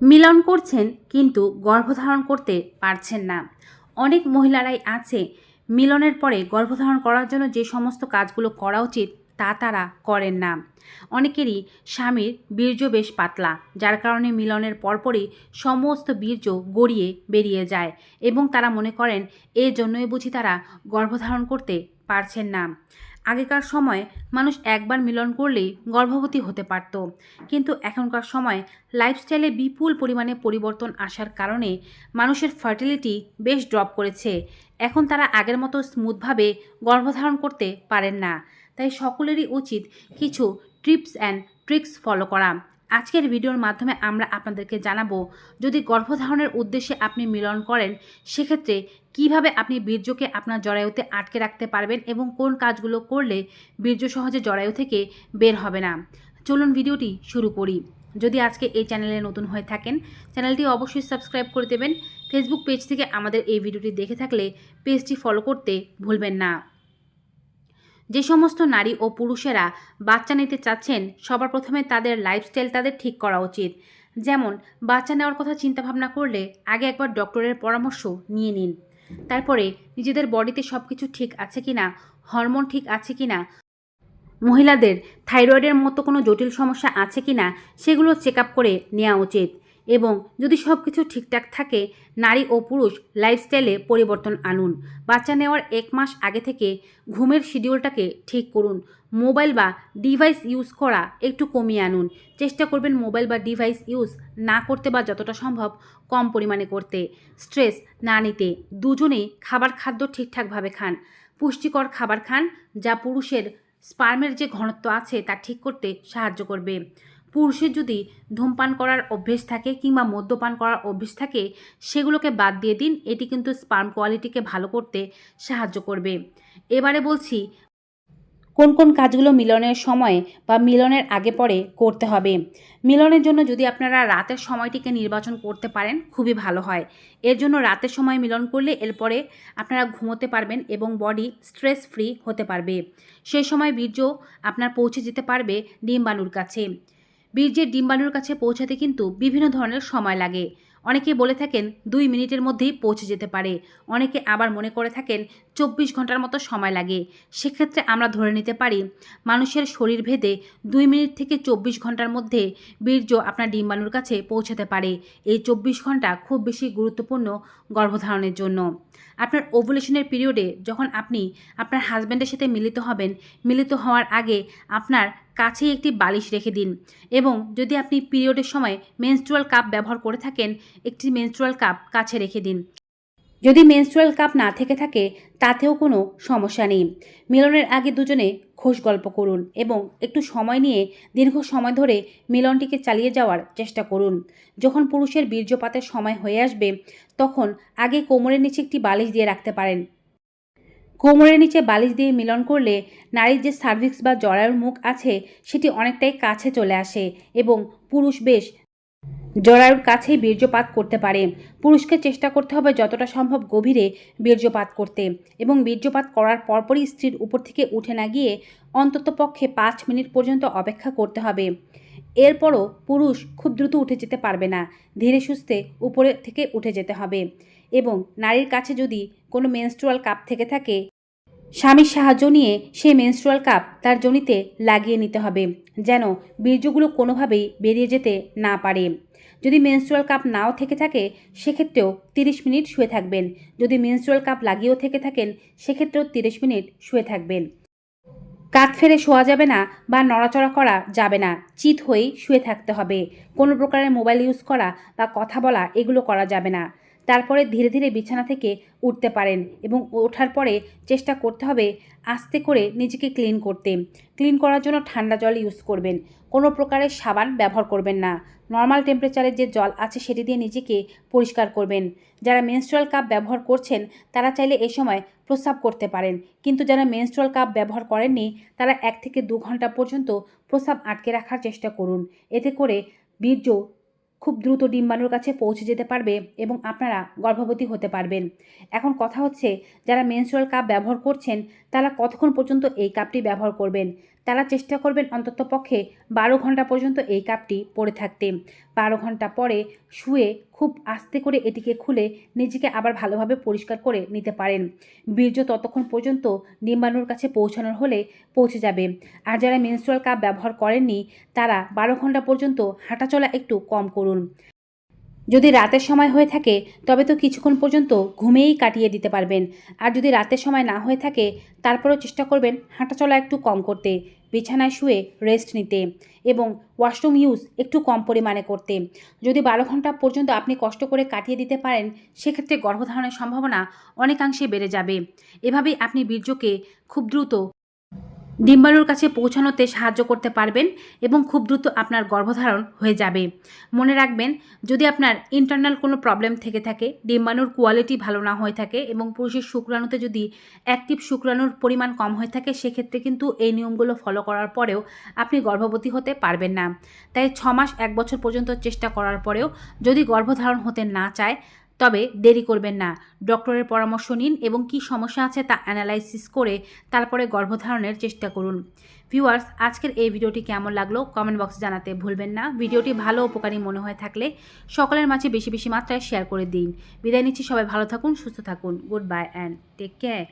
মিলন করছেন কিন্তু গর্ভধারণ করতে পারছেন না। অনেক মহিলারাই আছে মিলনের পরে গর্ভধারণ করার জন্য যে সমস্ত কাজগুলো করা উচিত তা তারা করেন না। অনেকেরই স্বামীর বীর্য বেশ পাতলা, যার কারণে মিলনের পরপরই সমস্ত বীর্য গড়িয়ে বেরিয়ে যায় এবং তারা মনে করেন এর জন্যই বুঝি তারা গর্ভধারণ করতে পারছেন না। আগেকার সময় মানুষ একবার মিলন করলেই গর্ভবতী হতে পারত, কিন্তু এখনকার সময় লাইফস্টাইলে বিপুল পরিমাণে পরিবর্তন আসার কারণে মানুষের ফার্টিলিটি বেশ ড্রপ করেছে। এখন তারা আগের মতো স্মুথভাবে গর্ভধারণ করতে পারেন না। তাই সকলেরই উচিত কিছু টিপস অ্যান্ড ট্রিক্স ফলো করা। আজকের ভিডিওর মাধ্যমে আমরা আপনাদেরকে জানাবো, যদি গর্ভধারণের উদ্দেশ্যে আপনি মিলন করেন সেক্ষেত্রে কিভাবে আপনি বীর্যকে আপনার জরায়ুতে আটকে রাখতে পারবেন এবং কোন কাজগুলো করলে বীর্য সহজে জরায়ু থেকে বের হবে না। চলুন ভিডিওটি শুরু করি। যদি আজকে এই চ্যানেলে নতুন হয়ে থাকেন, চ্যানেলটি অবশ্যই সাবস্ক্রাইব করে দেবেন। ফেসবুক পেজ থেকে আমাদের এই ভিডিওটি দেখে থাকলে পেজটি ফলো করতে ভুলবেন না। যে সমস্ত নারী ও পুরুষেরা বাচ্চা নিতে চাচ্ছেন, সবার প্রথমে তাদের লাইফস্টাইল তাদের ঠিক করা উচিত। যেমন বাচ্চা নেওয়ার কথা চিন্তাভাবনা করলে আগে একবার ডক্টরের পরামর্শ নিয়ে নিন। তারপরে নিজেদের বডিতে সব কিছু ঠিক আছে কিনা, হরমোন ঠিক আছে কিনা, মহিলাদের থাইরয়েডের মতো কোনো জটিল সমস্যা আছে কিনা সেগুলো চেক আপ করে নেওয়া উচিত। এবং যদি সব কিছু ঠিকঠাক থাকে, নারী ও পুরুষ লাইফস্টাইলে পরিবর্তন আনুন। বাচ্চা নেওয়ার 1 মাস আগে থেকে ঘুমের শিডিউলটাকে ঠিক করুন। মোবাইল বা ডিভাইস ইউজ করা একটু কমিয়ে আনুন। চেষ্টা করবেন মোবাইল বা ডিভাইস ইউজ না করতে বা যতটা সম্ভব কম পরিমাণে করতে। স্ট্রেস না নিতে দুজনেই খাদ্য ঠিকঠাকভাবে খান। পুষ্টিকর খাবার খান যা পুরুষের স্পার্মের যে ঘনত্ব আছে তা ঠিক করতে সাহায্য করবে। পুরুষের যদি ধূমপান করার অভ্যেস থাকে কিংবা মদ্যপান করার অভ্যেস থাকে, সেগুলোকে বাদ দিয়ে দিন। এটি কিন্তু স্পার্ম কোয়ালিটিকে ভালো করতে সাহায্য করবে। এবারে বলছি কোন কোন কাজগুলো মিলনের সময় বা মিলনের আগে পরে করতে হবে। মিলনের জন্য যদি আপনারা রাতের সময়টিকে নির্বাচন করতে পারেন খুবই ভালো হয়। এর জন্য রাতের সময় মিলন করলে এরপরে আপনারা ঘুমোতে পারবেন এবং বডি স্ট্রেস ফ্রি হতে পারবে। সেই সময় বীর্য আপনার পৌঁছে যেতে পারবে ডিম্বাণুর কাছে। বীর্যের ডিম্বাণুর কাছে পৌঁছাতে কিন্তু বিভিন্ন ধরনের সময় লাগে। অনেকে বলে থাকেন 2 মিনিটের মধ্যেই পৌঁছে যেতে পারে, অনেকে আবার মনে করে থাকেন 24 ঘন্টার মতো সময় লাগে। সেক্ষেত্রে আমরা ধরে নিতে পারি মানুষের শরীর ভেদে 2 মিনিট থেকে 24 ঘন্টার মধ্যে বীর্য আপনার ডিম্বাণুর কাছে পৌঁছাতে পারে। এই 24 ঘন্টা খুব বেশি গুরুত্বপূর্ণ গর্ভধারণের জন্য। আপনার ওভুলেশনের পিরিয়ডে যখন আপনি আপনার হাজব্যান্ডের সাথে মিলিত হবেন, মিলিত হওয়ার আগে আপনার কাছেই একটি বালিশ রেখে দিন। এবং যদি আপনি পিরিয়ডের সময় মেনস্ট্রুয়াল কাপ ব্যবহার করে থাকেন, একটি মেনস্ট্রুয়াল কাপ কাছে রেখে দিন। যদি মেনস্ট্রুয়াল কাপ না থেকে থাকে তাতেও কোনো সমস্যা নেই। মিলনের আগে দুজনে খোশ গল্প করুন এবং একটু সময় নিয়ে দীর্ঘ সময় ধরে মিলনটিকে চালিয়ে যাওয়ার চেষ্টা করুন। যখন পুরুষের বীর্যপাতের সময় হয়ে আসবে, তখন আগে কোমরের নিচে একটি বালিশ দিয়ে রাখতে পারেন। কোমরের নিচে বালিশ দিয়ে মিলন করলে নারীর যে সার্ভিক্স বা জরায়ুর মুখ আছে সেটি অনেকটাই কাছে চলে আসে এবং পুরুষ বেশ জরায়ুর কাছেই বীর্যপাত করতে পারে। পুরুষকে চেষ্টা করতে হবে যতটা সম্ভব গভীরে বীর্যপাত করতে এবং বীর্যপাত করার পরপরই স্ত্রীর উপর থেকে উঠে না গিয়ে অন্ততপক্ষে 5 মিনিট পর্যন্ত অপেক্ষা করতে হবে। এরপরও পুরুষ খুব দ্রুত উঠে যেতে পারবে না, ধীরে সুস্থে উপরে থেকে উঠে যেতে হবে। এবং নারীর কাছে যদি কোনো মেনস্ট্রুয়াল কাপ থেকে থাকে, স্বামীর সাহায্য নিয়ে সেই মেনস্ট্রুয়াল কাপ তার যোনিতে লাগিয়ে নিতে হবে, যেন বীর্যগুলো কোনোভাবেই বেরিয়ে যেতে না পারে। যদি মেনস্ট্রুয়াল কাপ নাও থেকে থাকে সেক্ষেত্রেও 30 মিনিট শুয়ে থাকবেন। যদি মেনস্ট্রুয়াল কাপ লাগিয়েও থেকে থাকেন সেক্ষেত্রেও 30 মিনিট শুয়ে থাকবেন। কাত ফেরে শোয়া যাবে না বা নড়াচড়া করা যাবে না, চিত হয়েই শুয়ে থাকতে হবে। কোনো প্রকারের মোবাইল ইউজ করা বা কথা বলা এগুলো করা যাবে না। তারপরে ধীরে ধীরে বিছানা থেকে উঠতে পারেন এবং ওঠার পরে চেষ্টা করতে হবে আস্তে করে নিজেকে ক্লিন করতে। ক্লিন করার জন্য ঠান্ডা জল ইউজ করবেন, কোনো প্রকারের সাবান ব্যবহার করবেন না। নর্মাল টেম্পারেচারের যে জল আছে সেটি দিয়ে নিজেকে পরিষ্কার করবেন। যারা মেনস্ট্রুয়াল কাপ ব্যবহার করছেন তারা চাইলে এই সময় প্রস্রাব করতে পারেন, কিন্তু যারা মেনস্ট্রুয়াল কাপ ব্যবহার করেননি তারা 1 থেকে 2 ঘন্টা পর্যন্ত প্রস্রাব আটকে রাখার চেষ্টা করুন। এতে করে বীর্য খুব দ্রুত ডিম্বাণুর কাছে পৌঁছে যেতে পারবে এবং আপনারা গর্ভবতী হতে পারবেন। এখন কথা হচ্ছে, যারা মেনস্ট্রুয়াল কাপ ব্যবহার করছেন তারা কতক্ষণ পর্যন্ত এই কাপটি ব্যবহার করবেন। তারা চেষ্টা করবেন অন্ততপক্ষে 12 ঘন্টা পর্যন্ত এই কাপটি পরে থাকতে। 12 ঘন্টা পরে শুয়ে খুব আস্তে করে এটিকে খুলে নিজেকে আবার ভালোভাবে পরিষ্কার করে নিতে পারেন। বীর্য ততক্ষণ পর্যন্ত ডিম্বাণুর কাছে পৌঁছানোর হলে পৌঁছে যাবে। আর যারা মেনস্ট্রুয়াল কাপ ব্যবহার করেননি তারা 12 ঘন্টা পর্যন্ত হাঁটাচলা একটু কম করুন। যদি রাতের সময় হয়ে থাকে তবে তো কিছুক্ষণ পর্যন্ত ঘুমিয়েই কাটিয়ে দিতে পারবেন। আর যদি রাতের সময় না হয়ে থাকে তারপরেও চেষ্টা করবেন হাঁটাচলা একটু কম করতে, বিছানায় শুয়ে রেস্ট নিতে এবং ওয়াশরুম ইউজ একটু কম পরিমাণে করতে। যদি 12 ঘন্টা পর্যন্ত আপনি কষ্ট করে কাটিয়ে দিতে পারেন সেক্ষেত্রে গর্ভধারণের সম্ভাবনা অনেকাংশে বেড়ে যাবে। এভাবেই আপনি বীর্যকে খুব দ্রুত ডিম্বাণুর কাছে পৌঁছানোতে সাহায্য করতে পারবেন এবং খুব দ্রুত আপনার গর্ভধারণ হয়ে যাবে। মনে রাখবেন, যদি আপনার ইন্টারনাল কোনো প্রবলেম থেকে থাকে, ডিম্বাণুর কোয়ালিটি ভালো না হয়ে থাকে এবং পুরুষের শুক্রাণুতে যদি অ্যাক্টিভ শুক্রাণুর পরিমাণ কম হয়ে থাকে সেক্ষেত্রে কিন্তু এই নিয়মগুলো ফলো করার পরেও আপনি গর্ভবতী হতে পারবেন না। তাই 6 মাস 1 বছর পর্যন্ত চেষ্টা করার পরেও যদি গর্ভধারণ হতে না চায় তবে দেরি করবেন না। ডক্টরের পরামর্শ নিন এবং কী সমস্যা আছে তা অ্যানালাইসিস করে তারপরে গর্ভধারণের চেষ্টা করুন। ভিউয়ার্স, আজকের এই ভিডিওটি কেমন লাগলো কমেন্ট বক্সে জানাতে ভুলবেন না। ভিডিওটি ভালো উপকারী মনে হয়ে থাকলে সকলের মাঝে বেশি বেশি মাত্রায় শেয়ার করে দিন। বিদায় নিচ্ছি, সবাই ভালো থাকুন, সুস্থ থাকুন। Good bye and take care.